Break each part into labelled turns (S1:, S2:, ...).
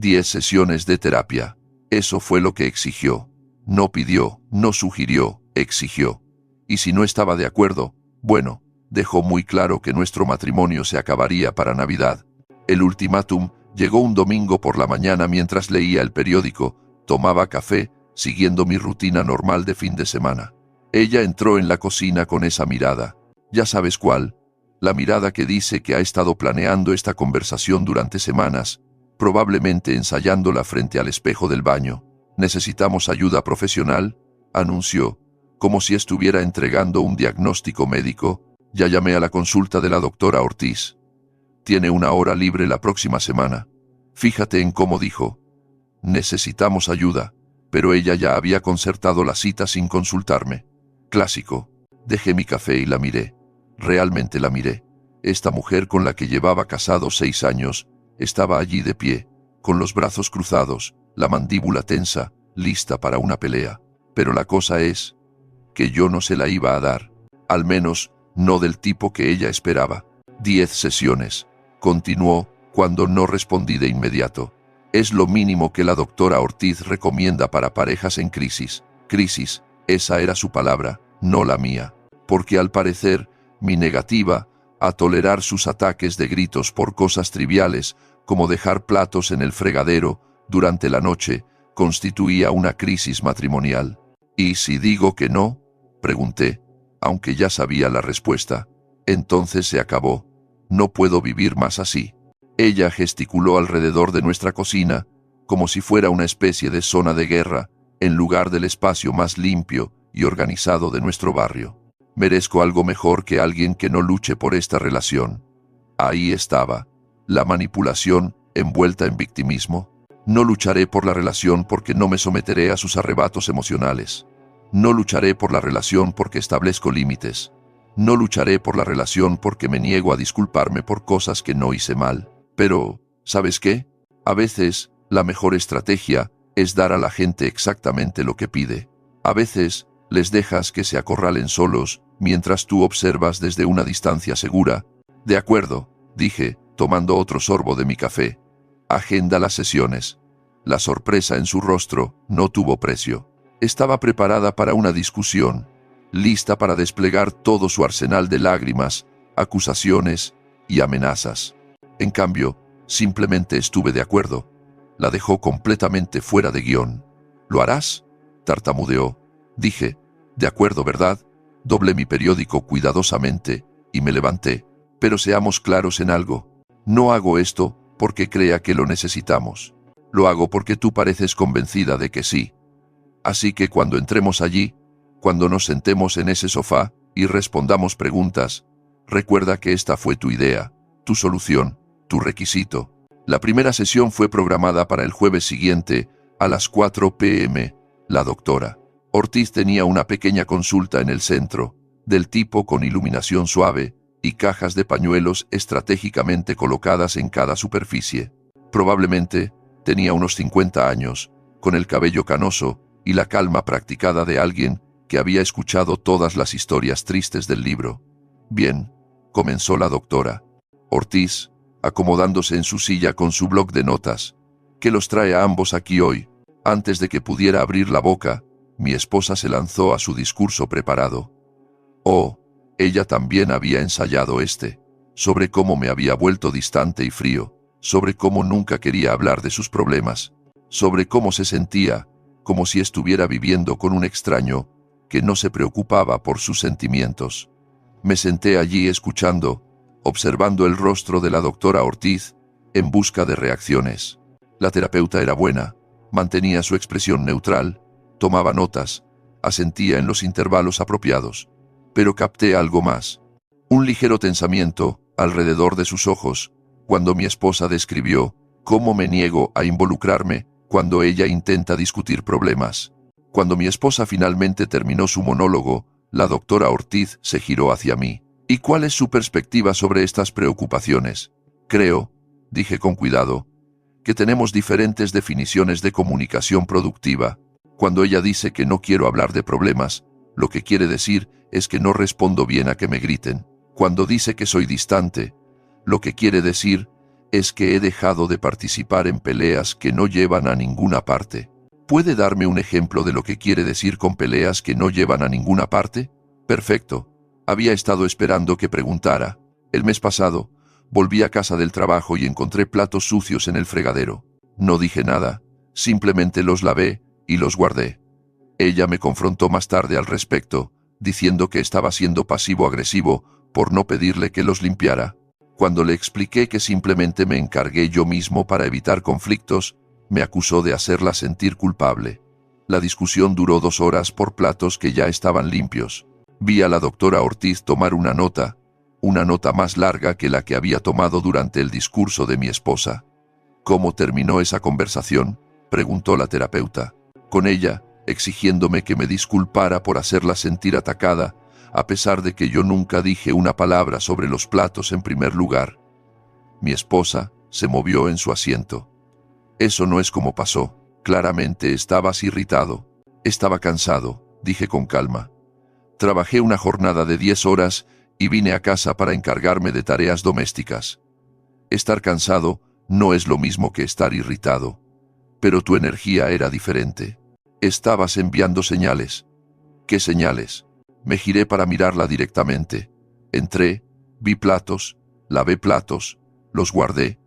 S1: 10 sesiones de terapia. Eso fue lo que exigió. No pidió, no sugirió, exigió. Y si no estaba de acuerdo, bueno, dejó muy claro que nuestro matrimonio se acabaría para Navidad. El ultimátum llegó un domingo por la mañana mientras leía el periódico, tomaba café, siguiendo mi rutina normal de fin de semana. Ella entró en la cocina con esa mirada. Ya sabes cuál. La mirada que dice que ha estado planeando esta conversación durante semanas, probablemente ensayándola frente al espejo del baño. «Necesitamos ayuda profesional», anunció, como si estuviera entregando un diagnóstico médico. «Ya llamé a la consulta de la doctora Ortiz. Tiene una hora libre la próxima semana». Fíjate en cómo dijo. «Necesitamos ayuda», pero ella ya había concertado la cita sin consultarme. Clásico. Dejé mi café y la miré. Realmente la miré. Esta mujer con la que llevaba casado 6 años, estaba allí de pie, con los brazos cruzados, la mandíbula tensa, lista para una pelea. Pero la cosa es que yo no se la iba a dar. Al menos, no del tipo que ella esperaba. 10 sesiones. Continuó, cuando no respondí de inmediato. Es lo mínimo que la doctora Ortiz recomienda para parejas en crisis. Crisis, esa era su palabra, no la mía. Porque al parecer, mi negativa a tolerar sus ataques de gritos por cosas triviales, como dejar platos en el fregadero durante la noche, constituía una crisis matrimonial. «¿Y si digo que no?», pregunté, aunque ya sabía la respuesta. «Entonces se acabó. No puedo vivir más así». Ella gesticuló alrededor de nuestra cocina, como si fuera una especie de zona de guerra, en lugar del espacio más limpio y organizado de nuestro barrio. «Merezco algo mejor que alguien que no luche por esta relación». Ahí estaba, la manipulación envuelta en victimismo. «No lucharé por la relación porque no me someteré a sus arrebatos emocionales. No lucharé por la relación porque establezco límites. No lucharé por la relación porque me niego a disculparme por cosas que no hice mal». Pero, ¿sabes qué? A veces, la mejor estrategia es dar a la gente exactamente lo que pide. A veces, les dejas que se acorralen solos, mientras tú observas desde una distancia segura. «De acuerdo», dije, tomando otro sorbo de mi café. «Agenda las sesiones». La sorpresa en su rostro no tuvo precio. Estaba preparada para una discusión, lista para desplegar todo su arsenal de lágrimas, acusaciones y amenazas. En cambio, simplemente estuve de acuerdo. La dejó completamente fuera de guión. «¿Lo harás?», tartamudeó. Dije, «De acuerdo, ¿verdad?». Doblé mi periódico cuidadosamente y me levanté. «Pero seamos claros en algo. No hago esto porque crea que lo necesitamos. Lo hago porque tú pareces convencida de que sí. Así que cuando entremos allí, cuando nos sentemos en ese sofá y respondamos preguntas, recuerda que esta fue tu idea, tu solución, tu requisito». La primera sesión fue programada para el jueves siguiente, a las 4 p.m. La doctora Ortiz tenía una pequeña consulta en el centro, del tipo con iluminación suave y cajas de pañuelos estratégicamente colocadas en cada superficie. Probablemente tenía unos 50 años, con el cabello canoso y la calma practicada de alguien que había escuchado todas las historias tristes del libro. «Bien», comenzó la doctora Ortiz, acomodándose en su silla con su bloc de notas. «¿Qué los trae a ambos aquí hoy?». Antes de que pudiera abrir la boca, mi esposa se lanzó a su discurso preparado. Oh, ella también había ensayado sobre cómo me había vuelto distante y frío, sobre cómo nunca quería hablar de sus problemas, sobre cómo se sentía, como si estuviera viviendo con un extraño que no se preocupaba por sus sentimientos. Me senté allí escuchando, observando el rostro de la doctora Ortiz, en busca de reacciones. La terapeuta era buena, mantenía su expresión neutral, tomaba notas, asentía en los intervalos apropiados, pero capté algo más. Un ligero tensamiento alrededor de sus ojos, cuando mi esposa describió cómo me niego a involucrarme cuando ella intenta discutir problemas. Cuando mi esposa finalmente terminó su monólogo, la doctora Ortiz se giró hacia mí. «¿Y cuál es su perspectiva sobre estas preocupaciones?». «Creo», dije con cuidado, «que tenemos diferentes definiciones de comunicación productiva. Cuando ella dice que no quiero hablar de problemas, lo que quiere decir es que no respondo bien a que me griten. Cuando dice que soy distante, lo que quiere decir Es que he dejado de participar en peleas que no llevan a ninguna parte. ¿Puede darme un ejemplo de lo que quiere decir con peleas que no llevan a ninguna parte? Perfecto. Había estado esperando que preguntara. El mes pasado, volví a casa del trabajo y encontré platos sucios en el fregadero. No dije nada, simplemente los lavé y los guardé. Ella me confrontó más tarde al respecto, diciendo que estaba siendo pasivo-agresivo por no pedirle que los limpiara. Cuando le expliqué que simplemente me encargué yo mismo para evitar conflictos, me acusó de hacerla sentir culpable. La discusión duró 2 horas por platos que ya estaban limpios. Vi a la doctora Ortiz tomar una nota más larga que la que había tomado durante el discurso de mi esposa. ¿Cómo terminó esa conversación?, preguntó la terapeuta. Con ella, exigiéndome que me disculpara por hacerla sentir atacada, a pesar de que yo nunca dije una palabra sobre los platos en primer lugar. Mi esposa se movió en su asiento. Eso no es como pasó. Claramente estabas irritado. Estaba cansado, dije con calma. Trabajé una jornada de 10 horas y vine a casa para encargarme de tareas domésticas. Estar cansado no es lo mismo que estar irritado. Pero tu energía era diferente. Estabas enviando señales. ¿Qué señales? Me giré para mirarla directamente. Entré, vi platos, lavé platos, los guardé.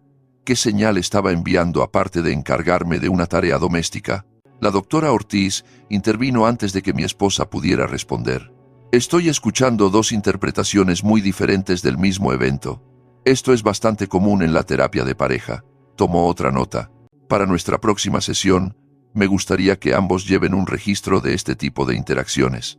S1: ¿Qué señal estaba enviando aparte de encargarme de una tarea doméstica? La doctora Ortiz intervino antes de que mi esposa pudiera responder. Estoy escuchando 2 interpretaciones muy diferentes del mismo evento. Esto es bastante común en la terapia de pareja. Tomó otra nota. Para nuestra próxima sesión, me gustaría que ambos lleven un registro de este tipo de interacciones.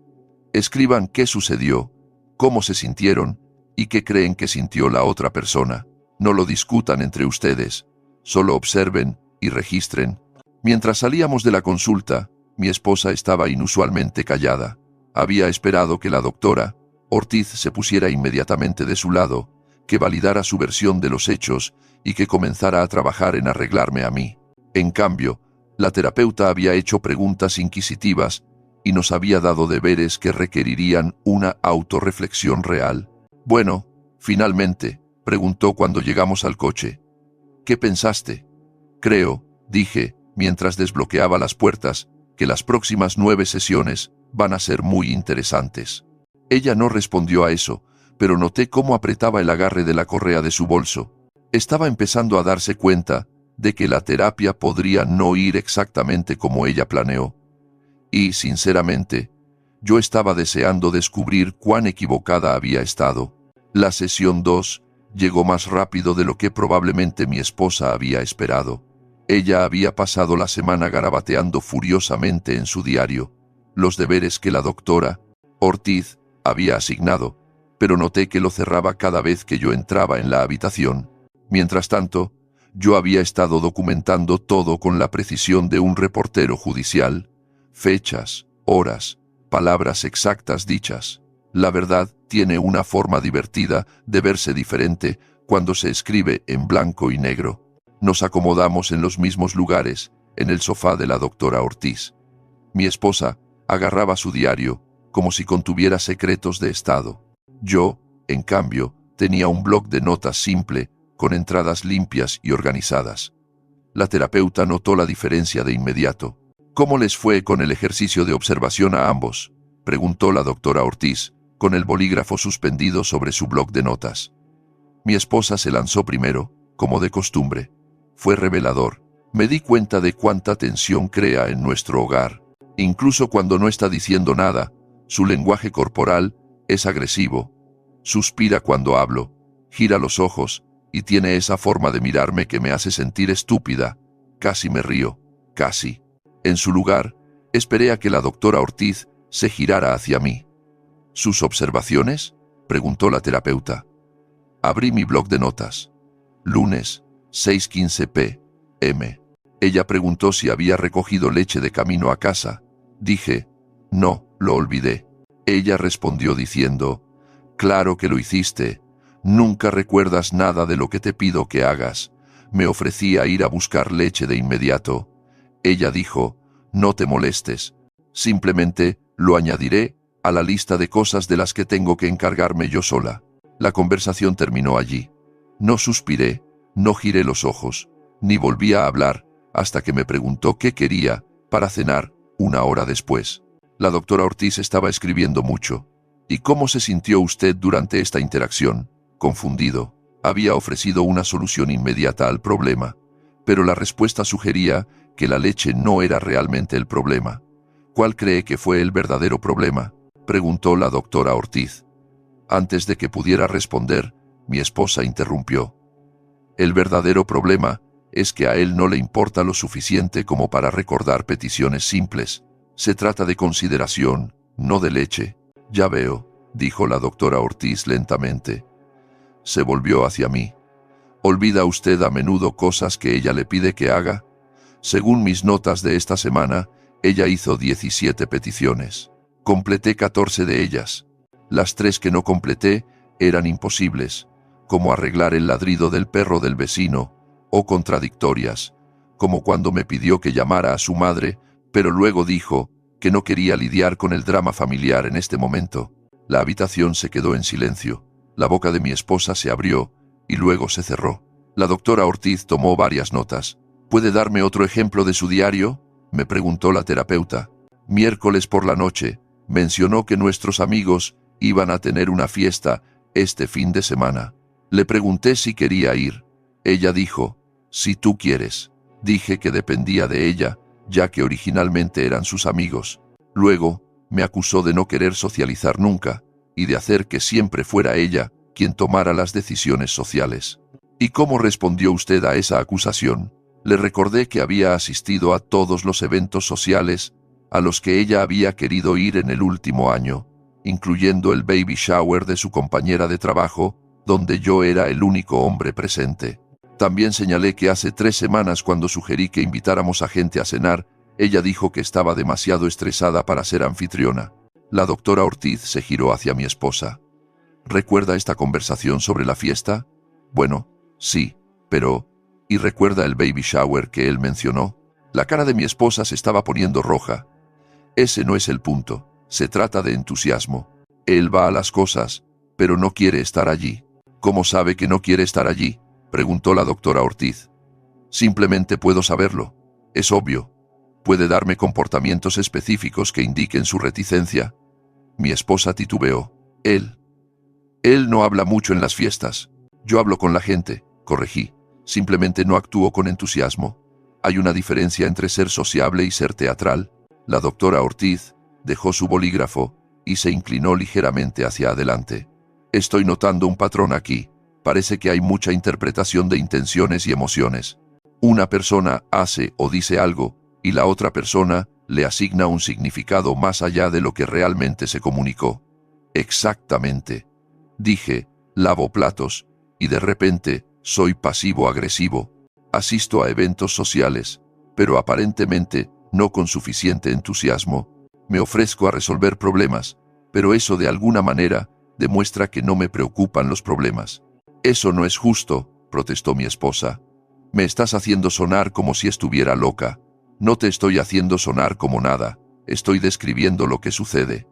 S1: Escriban qué sucedió, cómo se sintieron y qué creen que sintió la otra persona. No lo discutan entre ustedes, solo observen y registren. Mientras salíamos de la consulta, mi esposa estaba inusualmente callada. Había esperado que la doctora Ortiz se pusiera inmediatamente de su lado, que validara su versión de los hechos y que comenzara a trabajar en arreglarme a mí. En cambio, la terapeuta había hecho preguntas inquisitivas y nos había dado deberes que requerirían una autorreflexión real. Bueno, finalmente, preguntó cuando llegamos al coche. ¿Qué pensaste? Creo, dije, mientras desbloqueaba las puertas, que las próximas 9 sesiones van a ser muy interesantes. Ella no respondió a eso, pero noté cómo apretaba el agarre de la correa de su bolso. Estaba empezando a darse cuenta de que la terapia podría no ir exactamente como ella planeó. Y, sinceramente, yo estaba deseando descubrir cuán equivocada había estado. La sesión 2 llegó más rápido de lo que probablemente mi esposa había esperado. Ella había pasado la semana garabateando furiosamente en su diario los deberes que la doctora Ortiz había asignado, pero noté que lo cerraba cada vez que yo entraba en la habitación. Mientras tanto, yo había estado documentando todo con la precisión de un reportero judicial. Fechas, horas, palabras exactas dichas. La verdad tiene una forma divertida de verse diferente cuando se escribe en blanco y negro. Nos acomodamos en los mismos lugares, en el sofá de la doctora Ortiz. Mi esposa agarraba su diario, como si contuviera secretos de estado. Yo, en cambio, tenía un bloc de notas simple, con entradas limpias y organizadas. La terapeuta notó la diferencia de inmediato. ¿Cómo les fue con el ejercicio de observación a ambos?, preguntó la doctora Ortiz, con el bolígrafo suspendido sobre su bloc de notas. Mi esposa se lanzó primero, como de costumbre. Fue revelador. Me di cuenta de cuánta tensión crea en nuestro hogar. Incluso cuando no está diciendo nada, su lenguaje corporal es agresivo. Suspira cuando hablo, gira los ojos y tiene esa forma de mirarme que me hace sentir estúpida. Casi me río, casi. En su lugar, esperé a que la doctora Ortiz se girara hacia mí. ¿Sus observaciones?, preguntó la terapeuta. Abrí mi bloc de notas. Lunes, 6:15 p.m. Ella preguntó si había recogido leche de camino a casa. Dije, no, lo olvidé. Ella respondió diciendo, claro que lo hiciste. Nunca recuerdas nada de lo que te pido que hagas. Me ofrecí a ir a buscar leche de inmediato. Ella dijo, no te molestes. Simplemente lo añadiré a la lista de cosas de las que tengo que encargarme yo sola. La conversación terminó allí. No suspiré, No giré los ojos, ni volví a hablar, hasta que me preguntó qué quería para cenar 1 hora después. La doctora Ortiz estaba escribiendo mucho. ¿Y cómo se sintió usted durante esta interacción? Confundido. Había ofrecido una solución inmediata al problema, pero la respuesta sugería que la leche no era realmente el problema. ¿Cuál cree que fue el verdadero problema?, preguntó la doctora Ortiz. Antes de que pudiera responder, mi esposa interrumpió. El verdadero problema es que a él no le importa lo suficiente como para recordar peticiones simples. Se trata de consideración, no de leche. Ya veo, dijo la doctora Ortiz lentamente. Se volvió hacia mí. ¿Olvida usted a menudo cosas que ella le pide que haga? Según mis notas de esta semana, ella hizo 17 peticiones. Completé 14 de ellas. Las 3 que no completé eran imposibles, como arreglar el ladrido del perro del vecino, o contradictorias, como cuando me pidió que llamara a su madre, pero luego dijo que no quería lidiar con el drama familiar en este momento. La habitación se quedó en silencio. La boca de mi esposa se abrió y luego se cerró. La doctora Ortiz tomó varias notas. ¿Puede darme otro ejemplo de su diario?, me preguntó la terapeuta. Miércoles por la noche, mencionó que nuestros amigos iban a tener una fiesta este fin de semana. Le pregunté si quería ir. Ella dijo, si tú quieres. Dije que dependía de ella, ya que originalmente eran sus amigos. Luego, me acusó de no querer socializar nunca, y de hacer que siempre fuera ella quien tomara las decisiones sociales. ¿Y cómo respondió usted a esa acusación? Le recordé que había asistido a todos los eventos sociales a los que ella había querido ir en el último año, incluyendo el baby shower de su compañera de trabajo, donde yo era el único hombre presente. También señalé que hace 3 semanas, cuando sugerí que invitáramos a gente a cenar, ella dijo que estaba demasiado estresada para ser anfitriona. La doctora Ortiz se giró hacia mi esposa. ¿Recuerda esta conversación sobre la fiesta? Bueno, sí, pero ¿y recuerda el baby shower que él mencionó? La cara de mi esposa se estaba poniendo roja. Ese no es el punto. Se trata de entusiasmo. Él va a las cosas, pero no quiere estar allí. ¿Cómo sabe que no quiere estar allí?, preguntó la doctora Ortiz. Simplemente puedo saberlo. Es obvio. ¿Puede darme comportamientos específicos que indiquen su reticencia? Mi esposa titubeó. Él no habla mucho en las fiestas. Yo hablo con la gente, corregí. Simplemente no actúo con entusiasmo. Hay una diferencia entre ser sociable y ser teatral. La doctora Ortiz dejó su bolígrafo y se inclinó ligeramente hacia adelante. Estoy notando un patrón aquí. Parece que hay mucha interpretación de intenciones y emociones. Una persona hace o dice algo, y la otra persona le asigna un significado más allá de lo que realmente se comunicó. Exactamente. Dije, lavo platos, y de repente soy pasivo-agresivo. Asisto a eventos sociales, pero aparentemente no con suficiente entusiasmo. Me ofrezco a resolver problemas, pero eso de alguna manera demuestra que no me preocupan los problemas. Eso no es justo, protestó mi esposa. Me estás haciendo sonar como si estuviera loca. No te estoy haciendo sonar como nada, estoy describiendo lo que sucede.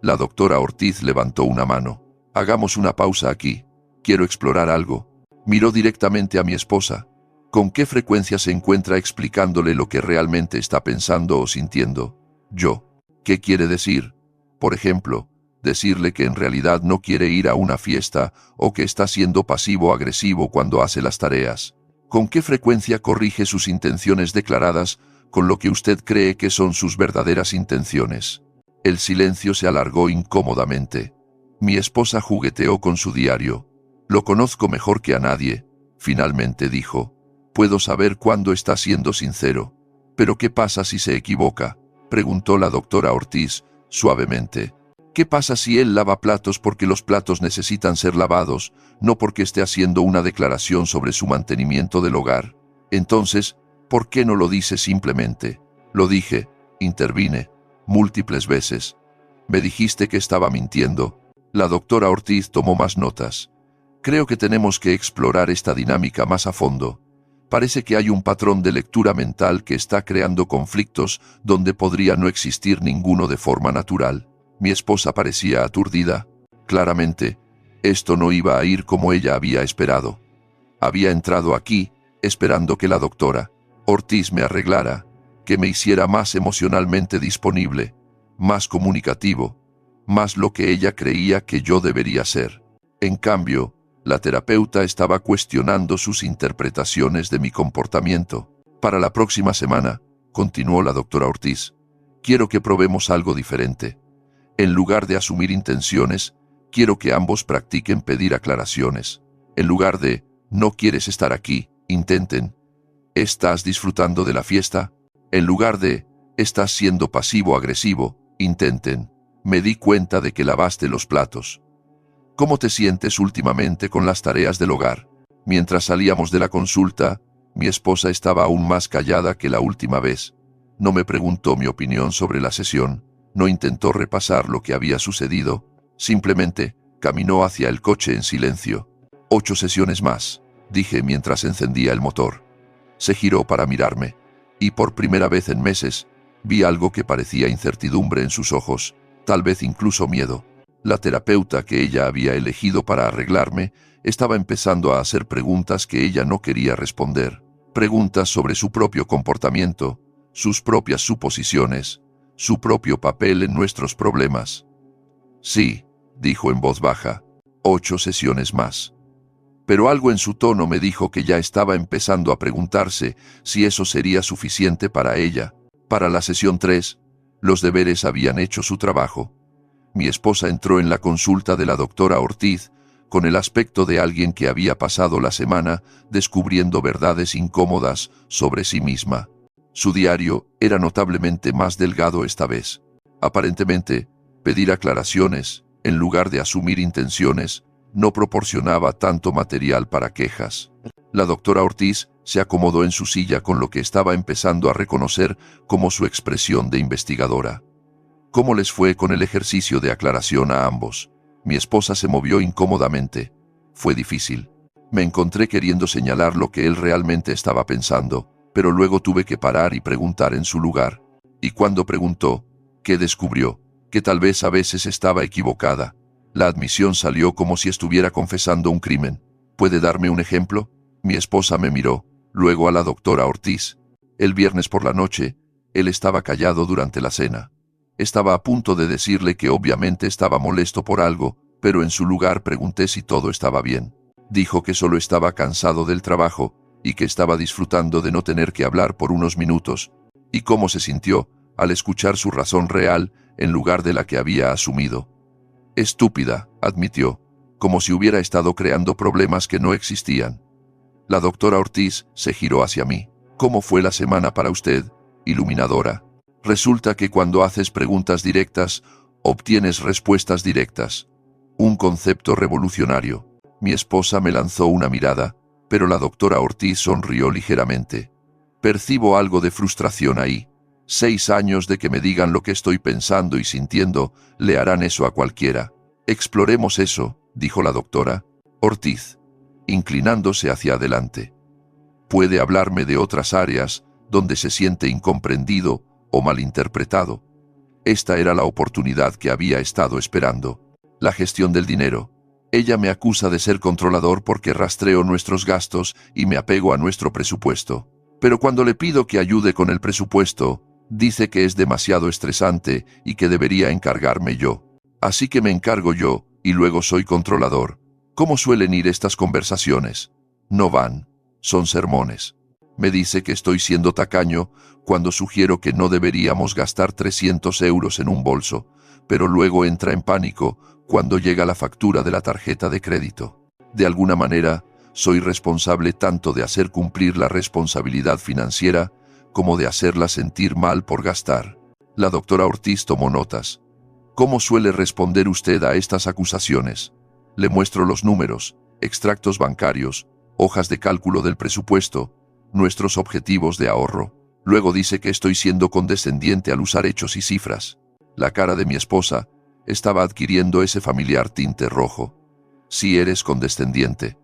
S1: La doctora Ortiz levantó una mano. Hagamos una pausa aquí. Quiero explorar algo. Miró directamente a mi esposa. ¿Con qué frecuencia se encuentra explicándole lo que realmente está pensando o sintiendo? Yo. ¿Qué quiere decir? Por ejemplo, decirle que en realidad no quiere ir a una fiesta o que está siendo pasivo-agresivo cuando hace las tareas. ¿Con qué frecuencia corrige sus intenciones declaradas con lo que usted cree que son sus verdaderas intenciones? El silencio se alargó incómodamente. Mi esposa jugueteó con su diario. Lo conozco mejor que a nadie, finalmente dijo. Puedo saber cuándo está siendo sincero. ¿Pero qué pasa si se equivoca?, preguntó la doctora Ortiz, suavemente. ¿Qué pasa si él lava platos porque los platos necesitan ser lavados, no porque esté haciendo una declaración sobre su mantenimiento del hogar? Entonces, ¿por qué no lo dice simplemente? Lo dije, intervine, múltiples veces. Me dijiste que estaba mintiendo. La doctora Ortiz tomó más notas. Creo que tenemos que explorar esta dinámica más a fondo. Parece que hay un patrón de lectura mental que está creando conflictos donde podría no existir ninguno de forma natural. Mi esposa parecía aturdida. Claramente, esto no iba a ir como ella había esperado. Había entrado aquí, esperando que la doctora Ortiz me arreglara, que me hiciera más emocionalmente disponible, más comunicativo, más lo que ella creía que yo debería ser. En cambio, la terapeuta estaba cuestionando sus interpretaciones de mi comportamiento. Para la próxima semana, continuó la doctora Ortiz, quiero que probemos algo diferente. En lugar de asumir intenciones, quiero que ambos practiquen pedir aclaraciones. En lugar de, no quieres estar aquí, intenten, ¿estás disfrutando de la fiesta? En lugar de, estás siendo pasivo-agresivo, intenten, me di cuenta de que lavaste los platos. ¿Cómo te sientes últimamente con las tareas del hogar? Mientras salíamos de la consulta, mi esposa estaba aún más callada que la última vez. No me preguntó mi opinión sobre la sesión, no intentó repasar lo que había sucedido, simplemente caminó hacia el coche en silencio. 8 sesiones más, dije mientras encendía el motor. Se giró para mirarme, y por primera vez en meses, vi algo que parecía incertidumbre en sus ojos, tal vez incluso miedo. La terapeuta que ella había elegido para arreglarme estaba empezando a hacer preguntas que ella no quería responder, preguntas sobre su propio comportamiento, sus propias suposiciones, su propio papel en nuestros problemas. Sí, dijo en voz baja, 8 sesiones más. Pero algo en su tono me dijo que ya estaba empezando a preguntarse si eso sería suficiente para ella. Para la sesión 3, los deberes habían hecho su trabajo. Mi esposa entró en la consulta de la doctora Ortiz con el aspecto de alguien que había pasado la semana descubriendo verdades incómodas sobre sí misma. Su diario era notablemente más delgado esta vez. Aparentemente, pedir aclaraciones, en lugar de asumir intenciones, no proporcionaba tanto material para quejas. La doctora Ortiz se acomodó en su silla con lo que estaba empezando a reconocer como su expresión de investigadora. ¿Cómo les fue con el ejercicio de aclaración a ambos? Mi esposa se movió incómodamente. Fue difícil. Me encontré queriendo señalar lo que él realmente estaba pensando, pero luego tuve que parar y preguntar en su lugar. Y cuando preguntó, ¿qué descubrió? Que tal vez a veces estaba equivocada. La admisión salió como si estuviera confesando un crimen. ¿Puede darme un ejemplo? Mi esposa me miró, luego a la doctora Ortiz. El viernes por la noche, él estaba callado durante la cena. Estaba a punto de decirle que obviamente estaba molesto por algo, pero en su lugar pregunté si todo estaba bien. Dijo que solo estaba cansado del trabajo y que estaba disfrutando de no tener que hablar por unos minutos. ¿Y cómo se sintió al escuchar su razón real en lugar de la que había asumido? Estúpida, admitió, como si hubiera estado creando problemas que no existían. La doctora Ortiz se giró hacia mí. ¿Cómo fue la semana para usted, iluminadora? Resulta que cuando haces preguntas directas, obtienes respuestas directas. Un concepto revolucionario. Mi esposa me lanzó una mirada, pero la doctora Ortiz sonrió ligeramente. Percibo algo de frustración ahí. 6 años de que me digan lo que estoy pensando y sintiendo, le harán eso a cualquiera. Exploremos eso, dijo la doctora Ortiz, inclinándose hacia adelante. Puede hablarme de otras áreas donde se siente incomprendido o malinterpretado. Esta era la oportunidad que había estado esperando. La gestión del dinero. Ella me acusa de ser controlador porque rastreo nuestros gastos y me apego a nuestro presupuesto. Pero cuando le pido que ayude con el presupuesto, dice que es demasiado estresante y que debería encargarme yo. Así que me encargo yo, y luego soy controlador. ¿Cómo suelen ir estas conversaciones? No van. Son sermones. Me dice que estoy siendo tacaño cuando sugiero que no deberíamos gastar 300 euros en un bolso, pero luego entra en pánico cuando llega la factura de la tarjeta de crédito. De alguna manera, soy responsable tanto de hacer cumplir la responsabilidad financiera como de hacerla sentir mal por gastar. La doctora Ortiz tomó notas. ¿Cómo suele responder usted a estas acusaciones? Le muestro los números, extractos bancarios, hojas de cálculo del presupuesto, nuestros objetivos de ahorro. Luego dice que estoy siendo condescendiente al usar hechos y cifras. La cara de mi esposa estaba adquiriendo ese familiar tinte rojo. Si eres condescendiente,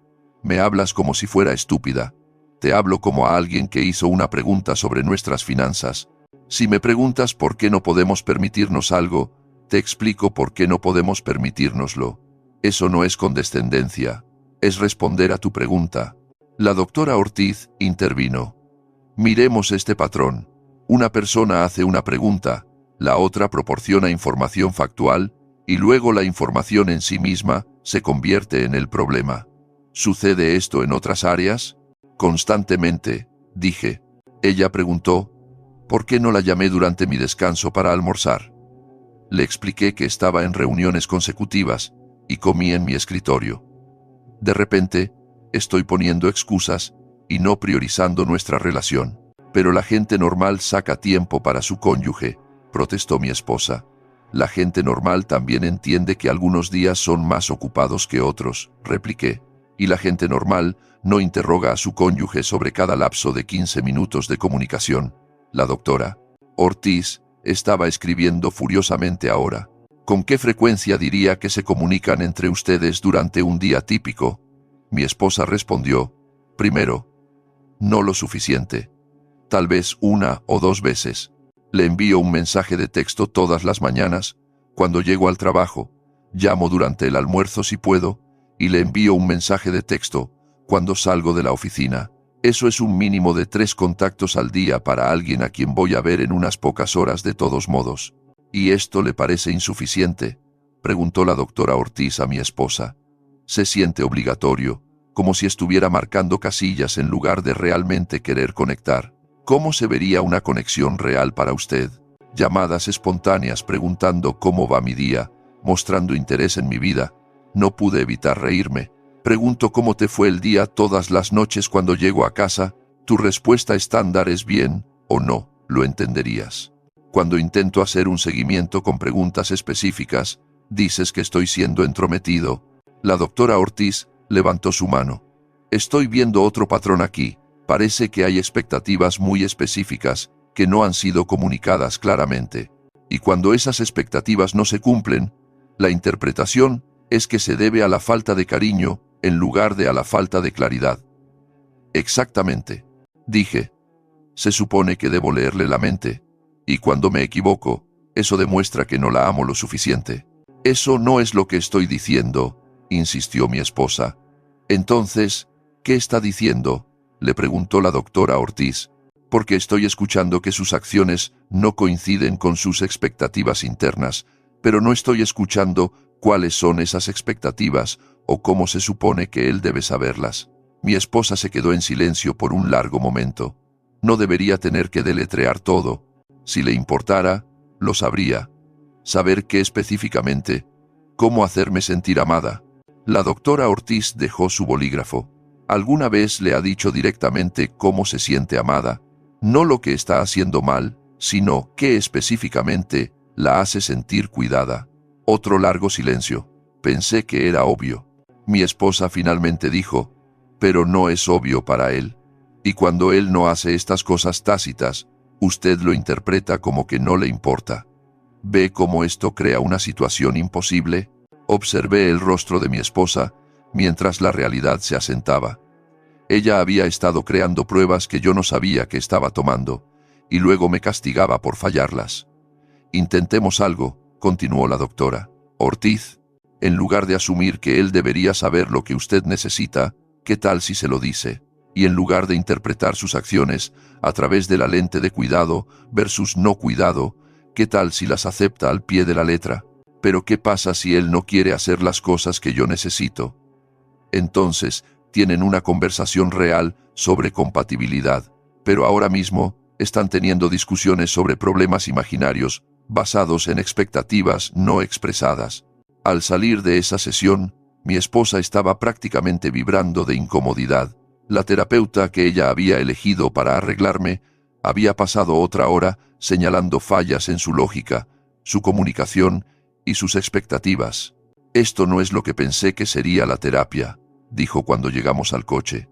S1: me hablas como si fuera estúpida. Te hablo como a alguien que hizo una pregunta sobre nuestras finanzas. Si me preguntas por qué no podemos permitirnos algo, te explico por qué no podemos permitírnoslo. Eso no es condescendencia, es responder a tu pregunta. La doctora Ortiz intervino. Miremos este patrón. Una persona hace una pregunta, la otra proporciona información factual, y luego la información en sí misma se convierte en el problema. ¿Sucede esto en otras áreas? Constantemente, dije. Ella preguntó, ¿por qué no la llamé durante mi descanso para almorzar? Le expliqué que estaba en reuniones consecutivas y comí en mi escritorio. De repente, estoy poniendo excusas y no priorizando nuestra relación. Pero la gente normal saca tiempo para su cónyuge, protestó mi esposa. La gente normal también entiende que algunos días son más ocupados que otros, repliqué. Y la gente normal no interroga a su cónyuge sobre cada lapso de 15 minutos de comunicación. La doctora Ortiz estaba escribiendo furiosamente ahora. ¿Con qué frecuencia diría que se comunican entre ustedes durante un día típico? Mi esposa respondió, primero, no lo suficiente. Tal vez 1 o 2 veces. Le envío un mensaje de texto todas las mañanas, cuando llego al trabajo, llamo durante el almuerzo si puedo, y le envío un mensaje de texto cuando salgo de la oficina. Eso es un mínimo de 3 contactos al día para alguien a quien voy a ver en unas pocas horas de todos modos. ¿Y esto le parece insuficiente?, preguntó la doctora Ortiz a mi esposa. Se siente obligatorio, como si estuviera marcando casillas en lugar de realmente querer conectar. ¿Cómo se vería una conexión real para usted? Llamadas espontáneas preguntando cómo va mi día, mostrando interés en mi vida. No pude evitar reírme. Pregunto cómo te fue el día todas las noches cuando llego a casa. Tu respuesta estándar es bien o no, lo entenderías. Cuando intento hacer un seguimiento con preguntas específicas, dices que estoy siendo entrometido. La doctora Ortiz levantó su mano. Estoy viendo otro patrón aquí. Parece que hay expectativas muy específicas que no han sido comunicadas claramente. Y cuando esas expectativas no se cumplen, la interpretación es que se debe a la falta de cariño en lugar de a la falta de claridad. Exactamente, dije. Se supone que debo leerle la mente, y cuando me equivoco, eso demuestra que no la amo lo suficiente. Eso no es lo que estoy diciendo, insistió mi esposa. Entonces, ¿qué está diciendo?, le preguntó la doctora Ortiz. Porque estoy escuchando que sus acciones no coinciden con sus expectativas internas, pero no estoy escuchando cuáles son esas expectativas o cómo se supone que él debe saberlas. Mi esposa se quedó en silencio por un largo momento. No debería tener que deletrear todo. Si le importara, lo sabría. Saber qué específicamente, cómo hacerme sentir amada. La doctora Ortiz dejó su bolígrafo. ¿Alguna vez le ha dicho directamente cómo se siente amada? No lo que está haciendo mal, sino qué específicamente la hace sentir cuidada. Otro largo silencio. Pensé que era obvio. Mi esposa finalmente dijo, pero no es obvio para él. Y cuando él no hace estas cosas tácitas, usted lo interpreta como que no le importa. ¿Ve cómo esto crea una situación imposible? Observé el rostro de mi esposa mientras la realidad se asentaba. Ella había estado creando pruebas que yo no sabía que estaba tomando, y luego me castigaba por fallarlas. Intentemos algo, continuó la doctora Ortiz. En lugar de asumir que él debería saber lo que usted necesita, ¿qué tal si se lo dice? Y en lugar de interpretar sus acciones a través de la lente de cuidado versus no cuidado, ¿qué tal si las acepta al pie de la letra? Pero ¿qué pasa si él no quiere hacer las cosas que yo necesito? Entonces, tienen una conversación real sobre compatibilidad, pero ahora mismo están teniendo discusiones sobre problemas imaginarios basados en expectativas no expresadas. Al salir de esa sesión, mi esposa estaba prácticamente vibrando de incomodidad. La terapeuta que ella había elegido para arreglarme había pasado otra hora señalando fallas en su lógica, su comunicación y sus expectativas. Esto no es lo que pensé que sería la terapia, dijo cuando llegamos al coche.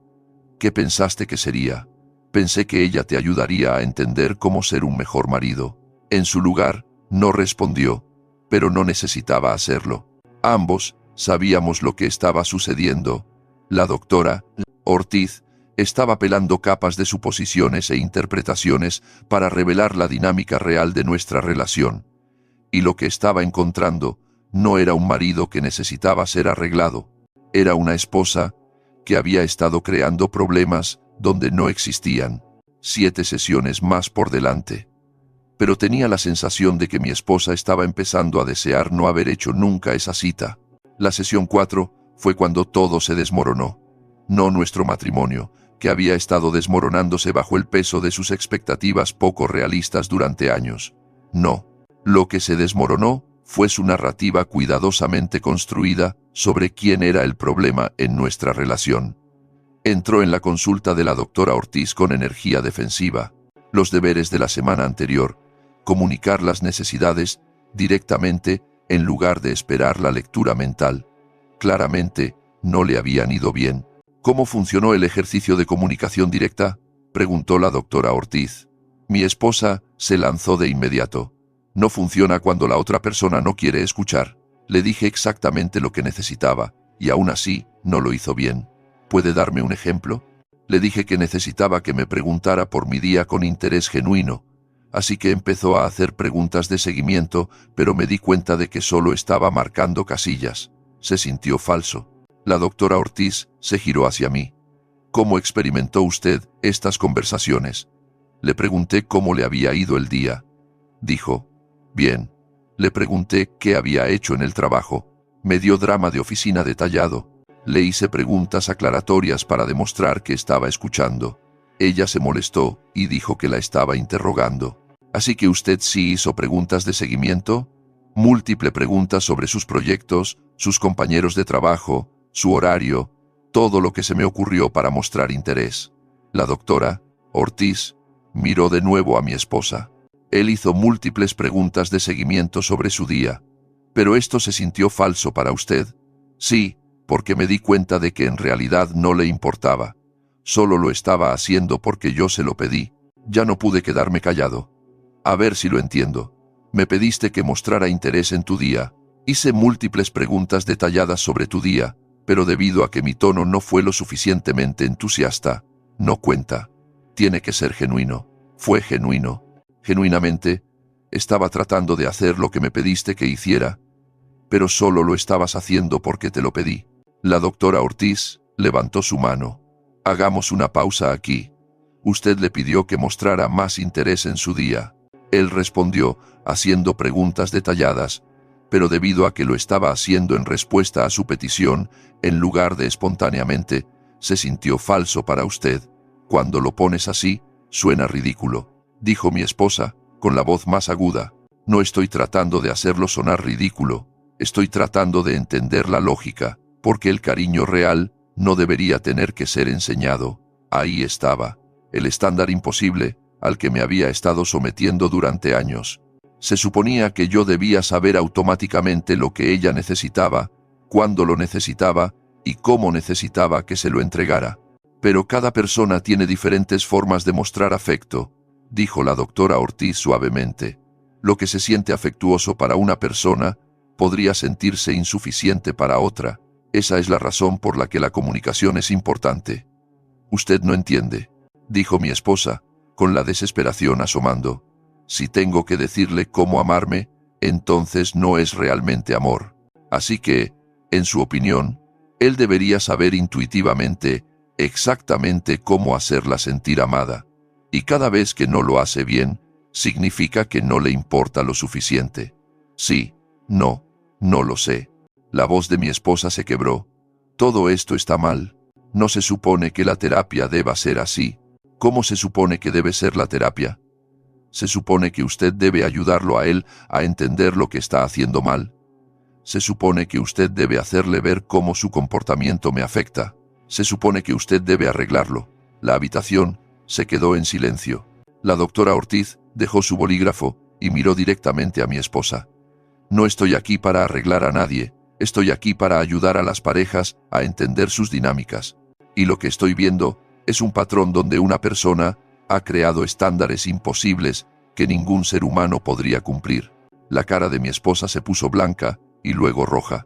S1: ¿Qué pensaste que sería? Pensé que ella te ayudaría a entender cómo ser un mejor marido. En su lugar, no respondió, pero no necesitaba hacerlo. Ambos sabíamos lo que estaba sucediendo. La doctora Ortiz estaba pelando capas de suposiciones e interpretaciones para revelar la dinámica real de nuestra relación. Y lo que estaba encontrando no era un marido que necesitaba ser arreglado. Era una esposa que había estado creando problemas donde no existían. 7 sesiones más por delante. Pero tenía la sensación de que mi esposa estaba empezando a desear no haber hecho nunca esa cita. La sesión 4 fue cuando todo se desmoronó. No nuestro matrimonio, que había estado desmoronándose bajo el peso de sus expectativas poco realistas durante años. No. Lo que se desmoronó fue su narrativa cuidadosamente construida sobre quién era el problema en nuestra relación. Entró en la consulta de la doctora Ortiz con energía defensiva. Los deberes de la semana anterior, comunicar las necesidades directamente en lugar de esperar la lectura mental. Claramente, no le habían ido bien. ¿Cómo funcionó el ejercicio de comunicación directa?, preguntó la doctora Ortiz. Mi esposa se lanzó de inmediato. No funciona cuando la otra persona no quiere escuchar. Le dije exactamente lo que necesitaba, y aún así, no lo hizo bien. ¿Puede darme un ejemplo? Le dije que necesitaba que me preguntara por mi día con interés genuino, así que empezó a hacer preguntas de seguimiento, pero me di cuenta de que solo estaba marcando casillas. Se sintió falso. La doctora Ortiz se giró hacia mí. ¿Cómo experimentó usted estas conversaciones? Le pregunté cómo le había ido el día. Dijo, bien. Le pregunté qué había hecho en el trabajo. Me dio drama de oficina detallado. Le hice preguntas aclaratorias para demostrar que estaba escuchando. Ella se molestó y dijo que la estaba interrogando. ¿Así que usted sí hizo preguntas de seguimiento? Múltiple preguntas sobre sus proyectos, sus compañeros de trabajo, su horario, todo lo que se me ocurrió para mostrar interés. La doctora Ortiz miró de nuevo a mi esposa. Él hizo múltiples preguntas de seguimiento sobre su día. ¿Pero esto se sintió falso para usted? Sí, porque me di cuenta de que en realidad no le importaba. Solo lo estaba haciendo porque yo se lo pedí. Ya no pude quedarme callado. A ver si lo entiendo. Me pediste que mostrara interés en tu día. Hice múltiples preguntas detalladas sobre tu día, pero debido a que mi tono no fue lo suficientemente entusiasta, no cuenta. Tiene que ser genuino. Fue genuino. Genuinamente, estaba tratando de hacer lo que me pediste que hiciera, pero solo lo estabas haciendo porque te lo pedí. La doctora Ortiz levantó su mano. Hagamos una pausa aquí. Usted le pidió que mostrara más interés en su día. Él respondió, haciendo preguntas detalladas, pero debido a que lo estaba haciendo en respuesta a su petición, en lugar de espontáneamente, se sintió falso para usted. Cuando lo pones así, suena ridículo, dijo mi esposa, con la voz más aguda. No estoy tratando de hacerlo sonar ridículo, estoy tratando de entender la lógica, porque el cariño real no debería tener que ser enseñado. Ahí estaba, el estándar imposible al que me había estado sometiendo durante años. Se suponía que yo debía saber automáticamente lo que ella necesitaba, cuándo lo necesitaba y cómo necesitaba que se lo entregara. Pero cada persona tiene diferentes formas de mostrar afecto, dijo la doctora Ortiz suavemente. Lo que se siente afectuoso para una persona podría sentirse insuficiente para otra. Esa es la razón por la que la comunicación es importante. Usted no entiende, dijo mi esposa, con la desesperación asomando. Si tengo que decirle cómo amarme, entonces no es realmente amor. Así que, en su opinión, él debería saber intuitivamente exactamente cómo hacerla sentir amada. Y cada vez que no lo hace bien, significa que no le importa lo suficiente. Sí, no lo sé. La voz de mi esposa se quebró. Todo esto está mal. No se supone que la terapia deba ser así. ¿Cómo se supone que debe ser la terapia? Se supone que usted debe ayudarlo a él a entender lo que está haciendo mal. Se supone que usted debe hacerle ver cómo su comportamiento me afecta. Se supone que usted debe arreglarlo. La habitación se quedó en silencio. La doctora Ortiz dejó su bolígrafo y miró directamente a mi esposa. No estoy aquí para arreglar a nadie. Estoy aquí para ayudar a las parejas a entender sus dinámicas. Y lo que estoy viendo es un patrón donde una persona ha creado estándares imposibles que ningún ser humano podría cumplir. La cara de mi esposa se puso blanca y luego roja.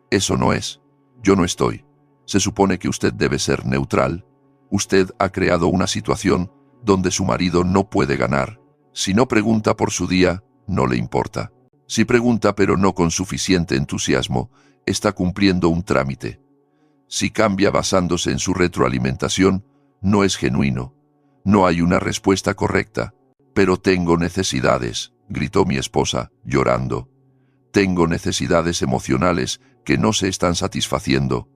S1: Eso no es. Yo no estoy. Se supone que usted debe ser neutral. Usted ha creado una situación donde su marido no puede ganar. Si no pregunta por su día, no le importa. Si pregunta pero no con suficiente entusiasmo, está cumpliendo un trámite. Si cambia basándose en su retroalimentación, no es genuino. No hay una respuesta correcta. Pero tengo necesidades, gritó mi esposa, llorando. Tengo necesidades emocionales que no se están satisfaciendo.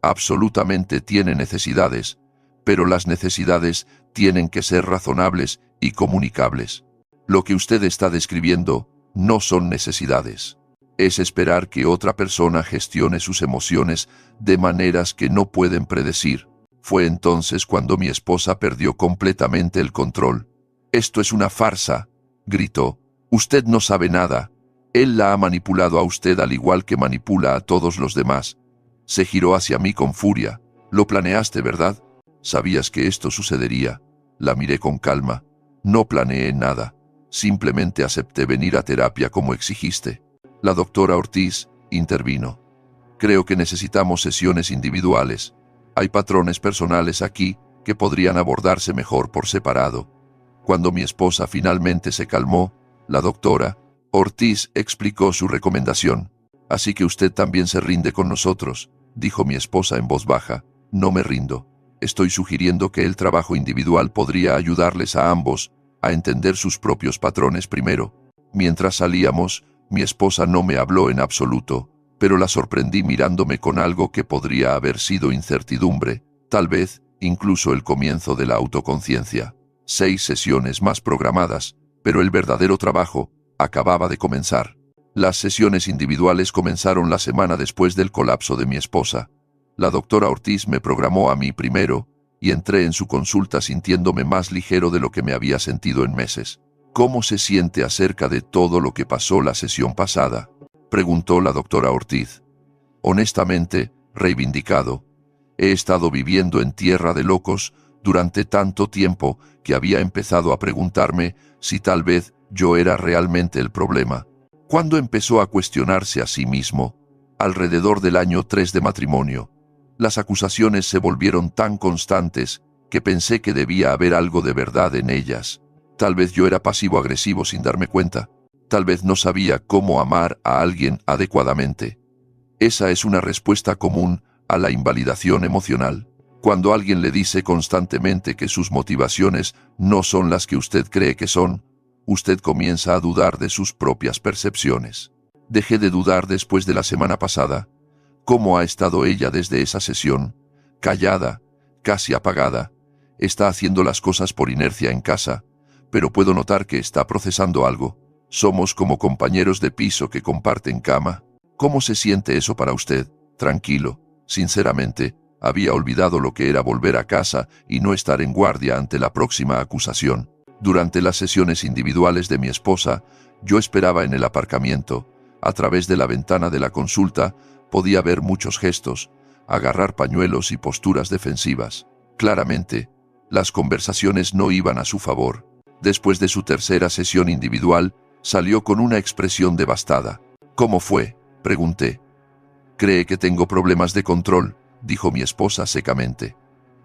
S1: Absolutamente tiene necesidades, pero las necesidades tienen que ser razonables y comunicables. Lo que usted está describiendo no son necesidades. Es esperar que otra persona gestione sus emociones de maneras que no pueden predecir. Fue entonces cuando mi esposa perdió completamente el control. «Esto es una farsa», gritó. «Usted no sabe nada. Él la ha manipulado a usted al igual que manipula a todos los demás». Se giró hacia mí con furia. «Lo planeaste, ¿verdad? Sabías que esto sucedería». La miré con calma. «No planeé nada. Simplemente acepté venir a terapia como exigiste». La doctora Ortiz intervino. «Creo que necesitamos sesiones individuales. Hay patrones personales aquí que podrían abordarse mejor por separado». Cuando mi esposa finalmente se calmó, la doctora Ortiz explicó su recomendación. «Así que usted también se rinde con nosotros», dijo mi esposa en voz baja. «No me rindo. Estoy sugiriendo que el trabajo individual podría ayudarles a ambos a entender sus propios patrones primero». Mientras salíamos, mi esposa no me habló en absoluto, pero la sorprendí mirándome con algo que podría haber sido incertidumbre, tal vez incluso el comienzo de la autoconciencia. 6 sesiones más programadas, pero el verdadero trabajo acababa de comenzar. Las sesiones individuales comenzaron la semana después del colapso de mi esposa. La doctora Ortiz me programó a mí primero, y entré en su consulta sintiéndome más ligero de lo que me había sentido en meses. «¿Cómo se siente acerca de todo lo que pasó la sesión pasada?», preguntó la doctora Ortiz. «Honestamente, reivindicado. He estado viviendo en tierra de locos durante tanto tiempo que había empezado a preguntarme si tal vez yo era realmente el problema». Cuando empezó a cuestionarse a sí mismo, alrededor del año 3 de matrimonio, las acusaciones se volvieron tan constantes que pensé que debía haber algo de verdad en ellas. Tal vez yo era pasivo-agresivo sin darme cuenta. Tal vez no sabía cómo amar a alguien adecuadamente. Esa es una respuesta común a la invalidación emocional. Cuando alguien le dice constantemente que sus motivaciones no son las que usted cree que son, usted comienza a dudar de sus propias percepciones. Dejé de dudar después de la semana pasada. ¿Cómo ha estado ella desde esa sesión? Callada, casi apagada. Está haciendo las cosas por inercia en casa, pero puedo notar que está procesando algo. Somos como compañeros de piso que comparten cama. ¿Cómo se siente eso para usted? Tranquilo. Sinceramente, había olvidado lo que era volver a casa y no estar en guardia ante la próxima acusación. Durante las sesiones individuales de mi esposa, yo esperaba en el aparcamiento. A través de la ventana de la consulta, podía ver muchos gestos, agarrar pañuelos y posturas defensivas. Claramente, las conversaciones no iban a su favor. Después de su tercera sesión individual, salió con una expresión devastada. «¿Cómo fue?», pregunté. «Cree que tengo problemas de control», dijo mi esposa secamente.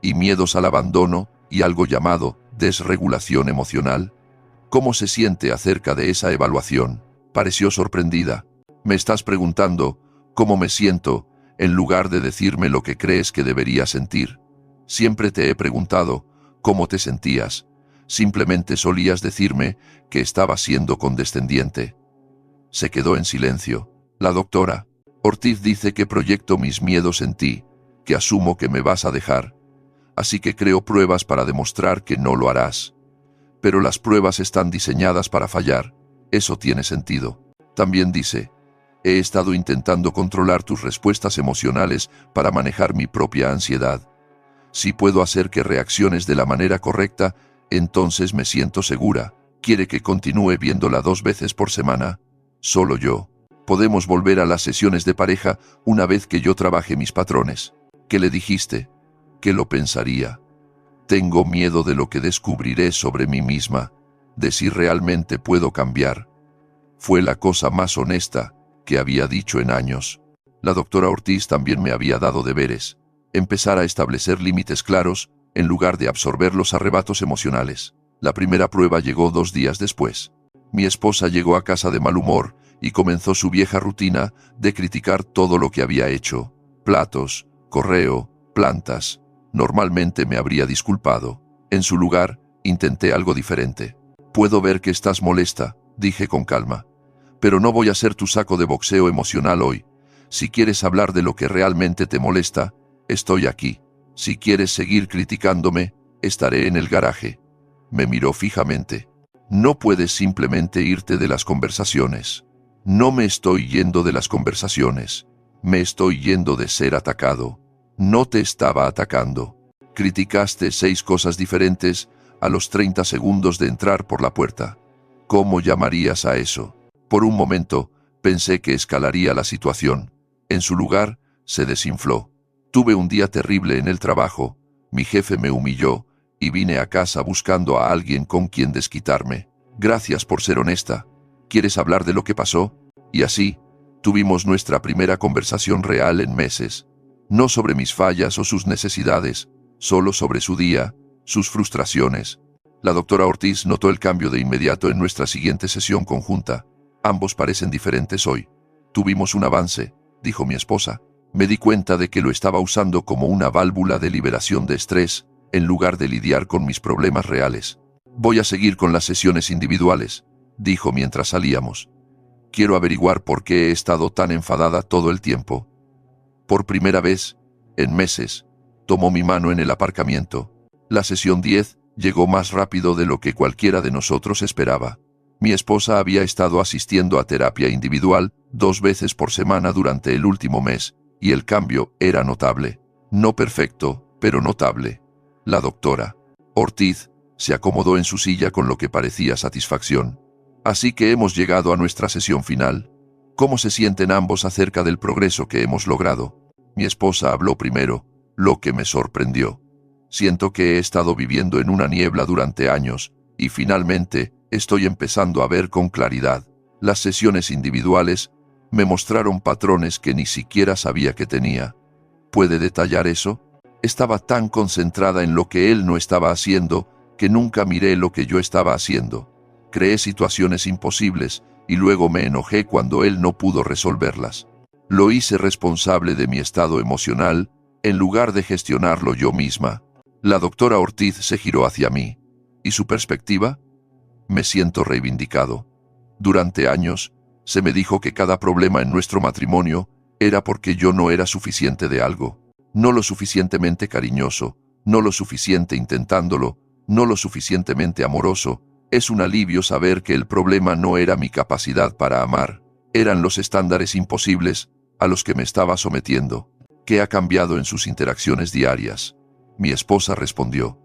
S1: «Y miedos al abandono y algo llamado desregulación emocional». «¿Cómo se siente acerca de esa evaluación?», pareció sorprendida. «Me estás preguntando cómo me siento en lugar de decirme lo que crees que debería sentir. Siempre te he preguntado cómo te sentías. Simplemente solías decirme que estaba siendo condescendiente». Se quedó en silencio. La doctora Ortiz dice que proyecto mis miedos en ti, que asumo que me vas a dejar. Así que creo pruebas para demostrar que no lo harás. Pero las pruebas están diseñadas para fallar. Eso tiene sentido. También dice: he estado intentando controlar tus respuestas emocionales para manejar mi propia ansiedad. Si puedo hacer que reacciones de la manera correcta, entonces me siento segura. ¿Quiere que continúe viéndola 2 veces por semana? Solo yo. Podemos volver a las sesiones de pareja una vez que yo trabaje mis patrones. ¿Qué le dijiste? ¿Qué lo pensaría? Tengo miedo de lo que descubriré sobre mí misma, de si realmente puedo cambiar. Fue la cosa más honesta que había dicho en años. La doctora Ortiz también me había dado deberes. Empezar a establecer límites claros en lugar de absorber los arrebatos emocionales. La primera prueba llegó 2 días después. Mi esposa llegó a casa de mal humor y comenzó su vieja rutina de criticar todo lo que había hecho: platos, correo, plantas. Normalmente me habría disculpado. En su lugar, intenté algo diferente. Puedo ver que estás molesta, dije con calma. Pero no voy a ser tu saco de boxeo emocional hoy. Si quieres hablar de lo que realmente te molesta, estoy aquí. Si quieres seguir criticándome, estaré en el garaje. Me miró fijamente. No puedes simplemente irte de las conversaciones. No me estoy yendo de las conversaciones. Me estoy yendo de ser atacado. No te estaba atacando. Criticaste 6 cosas diferentes a los 30 segundos de entrar por la puerta. ¿Cómo llamarías a eso? Por un momento, pensé que escalaría la situación. En su lugar, se desinfló. Tuve un día terrible en el trabajo. Mi jefe me humilló y vine a casa buscando a alguien con quien desquitarme. Gracias por ser honesta. ¿Quieres hablar de lo que pasó? Y así, tuvimos nuestra primera conversación real en meses. No sobre mis fallas o sus necesidades, solo sobre su día, sus frustraciones. La doctora Ortiz notó el cambio de inmediato en nuestra siguiente sesión conjunta. Ambos parecen diferentes hoy. Tuvimos un avance, dijo mi esposa. Me di cuenta de que lo estaba usando como una válvula de liberación de estrés, en lugar de lidiar con mis problemas reales. Voy a seguir con las sesiones individuales, dijo mientras salíamos. Quiero averiguar por qué he estado tan enfadada todo el tiempo. Por primera vez, en meses, tomó mi mano en el aparcamiento. La sesión 10 llegó más rápido de lo que cualquiera de nosotros esperaba. Mi esposa había estado asistiendo a terapia individual 2 veces por semana durante el último mes, y el cambio era notable. No perfecto, pero notable. La doctora Ortiz se acomodó en su silla con lo que parecía satisfacción. Así que hemos llegado a nuestra sesión final. ¿Cómo se sienten ambos acerca del progreso que hemos logrado? Mi esposa habló primero, lo que me sorprendió. Siento que he estado viviendo en una niebla durante años, y finalmente estoy empezando a ver con claridad. Las sesiones individuales me mostraron patrones que ni siquiera sabía que tenía. ¿Puede detallar eso? Estaba tan concentrada en lo que él no estaba haciendo que nunca miré lo que yo estaba haciendo. Creé situaciones imposibles y luego me enojé cuando él no pudo resolverlas. Lo hice responsable de mi estado emocional en lugar de gestionarlo yo misma. La doctora Ortiz se giró hacia mí. ¿Y su perspectiva? Me siento reivindicado. Durante años, se me dijo que cada problema en nuestro matrimonio era porque yo no era suficiente de algo. No lo suficientemente cariñoso, no lo suficiente intentándolo, no lo suficientemente amoroso. Es un alivio saber que el problema no era mi capacidad para amar. Eran los estándares imposibles a los que me estaba sometiendo. ¿Qué ha cambiado en sus interacciones diarias? Mi esposa respondió.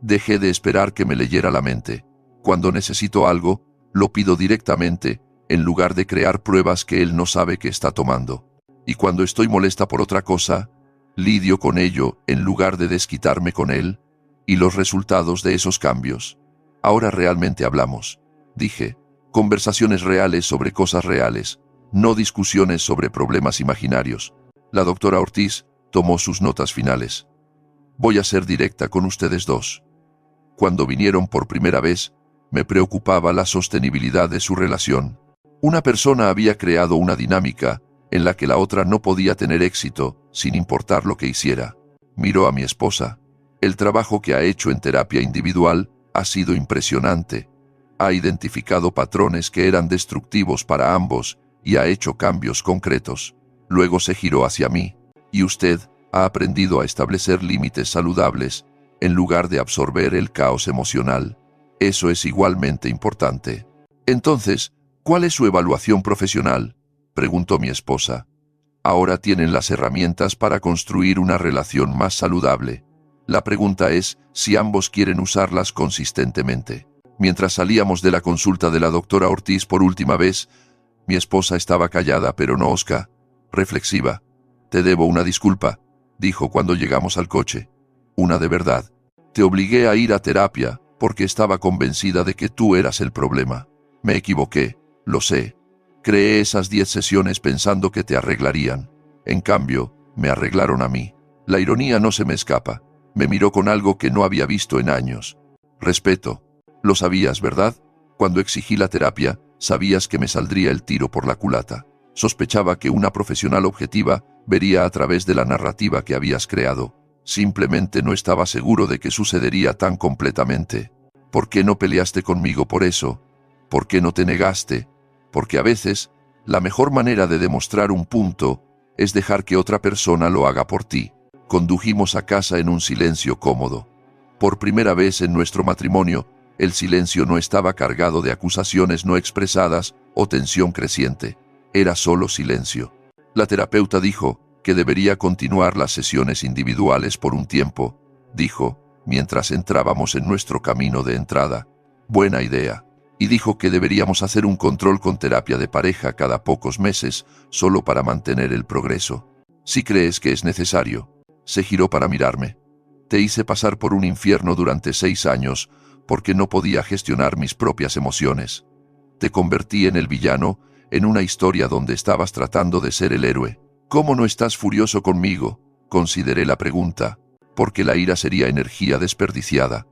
S1: Dejé de esperar que me leyera la mente. Cuando necesito algo, lo pido directamente, en lugar de crear pruebas que él no sabe que está tomando. Y cuando estoy molesta por otra cosa, lidio con ello en lugar de desquitarme con él, y los resultados de esos cambios. Ahora realmente hablamos, dije. Conversaciones reales sobre cosas reales, no discusiones sobre problemas imaginarios. La doctora Ortiz tomó sus notas finales. Voy a ser directa con ustedes dos. Cuando vinieron por primera vez, me preocupaba la sostenibilidad de su relación. Una persona había creado una dinámica en la que la otra no podía tener éxito, sin importar lo que hiciera. Miró a mi esposa. El trabajo que ha hecho en terapia individual ha sido impresionante. Ha identificado patrones que eran destructivos para ambos y ha hecho cambios concretos. Luego se giró hacia mí. Y usted ha aprendido a establecer límites saludables en lugar de absorber el caos emocional. Eso es igualmente importante. Entonces, ¿cuál es su evaluación profesional?, preguntó mi esposa. Ahora tienen las herramientas para construir una relación más saludable. La pregunta es si ambos quieren usarlas consistentemente. Mientras salíamos de la consulta de la doctora Ortiz por última vez, mi esposa estaba callada pero no osca, reflexiva. Te debo una disculpa, dijo cuando llegamos al coche. Una de verdad. Te obligué a ir a terapia porque estaba convencida de que tú eras el problema. Me equivoqué, lo sé. Creé esas 10 sesiones pensando que te arreglarían. En cambio, me arreglaron a mí. La ironía no se me escapa. Me miró con algo que no había visto en años. Respeto. Lo sabías, ¿verdad? Cuando exigí la terapia, sabías que me saldría el tiro por la culata. Sospechaba que una profesional objetiva vería a través de la narrativa que habías creado. Simplemente no estaba seguro de que sucedería tan completamente. ¿Por qué no peleaste conmigo por eso? ¿Por qué no te negaste? Porque a veces, la mejor manera de demostrar un punto es dejar que otra persona lo haga por ti. Condujimos a casa en un silencio cómodo. Por primera vez en nuestro matrimonio, el silencio no estaba cargado de acusaciones no expresadas o tensión creciente. Era solo silencio. La terapeuta dijo que debería continuar las sesiones individuales por un tiempo, dijo, mientras entrábamos en nuestro camino de entrada. Buena idea. Y dijo que deberíamos hacer un control con terapia de pareja cada pocos meses, solo para mantener el progreso. Si crees que es necesario. Se giró para mirarme. Te hice pasar por un infierno durante 6 años, porque no podía gestionar mis propias emociones. Te convertí en el villano, en una historia donde estabas tratando de ser el héroe. ¿Cómo no estás furioso conmigo? Consideré la pregunta, porque la ira sería energía desperdiciada.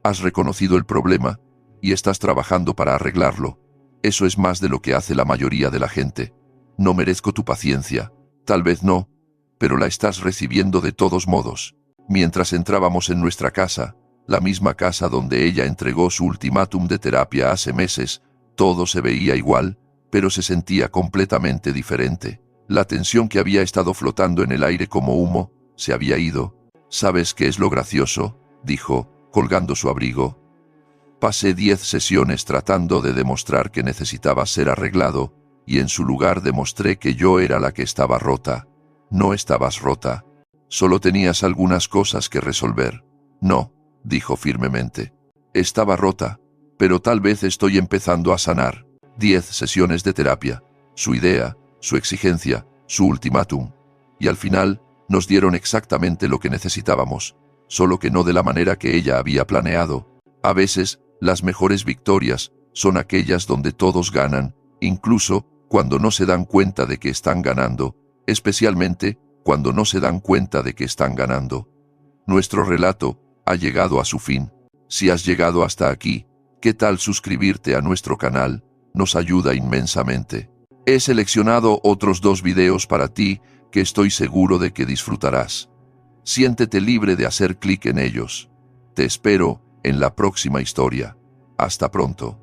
S1: Has reconocido el problema y estás trabajando para arreglarlo. Eso es más de lo que hace la mayoría de la gente. No merezco tu paciencia. Tal vez no, pero la estás recibiendo de todos modos. Mientras entrábamos en nuestra casa, la misma casa donde ella entregó su ultimátum de terapia hace meses, todo se veía igual, pero se sentía completamente diferente. La tensión que había estado flotando en el aire como humo, se había ido. ¿Sabes qué es lo gracioso?, dijo, colgando su abrigo. Pasé 10 sesiones tratando de demostrar que necesitaba ser arreglado, y en su lugar demostré que yo era la que estaba rota. No estabas rota. Solo tenías algunas cosas que resolver. No, dijo firmemente. Estaba rota, pero tal vez estoy empezando a sanar. 10 sesiones de terapia, su idea, su exigencia, su ultimátum. Y al final, nos dieron exactamente lo que necesitábamos, solo que no de la manera que ella había planeado. A veces, las mejores victorias son aquellas donde todos ganan, incluso cuando no se dan cuenta de que están ganando, especialmente cuando no se dan cuenta de que están ganando. Nuestro relato ha llegado a su fin. Si has llegado hasta aquí, ¿qué tal suscribirte a nuestro canal? Nos ayuda inmensamente. He seleccionado otros 2 videos para ti que estoy seguro de que disfrutarás. Siéntete libre de hacer clic en ellos. Te espero en la próxima historia. Hasta pronto.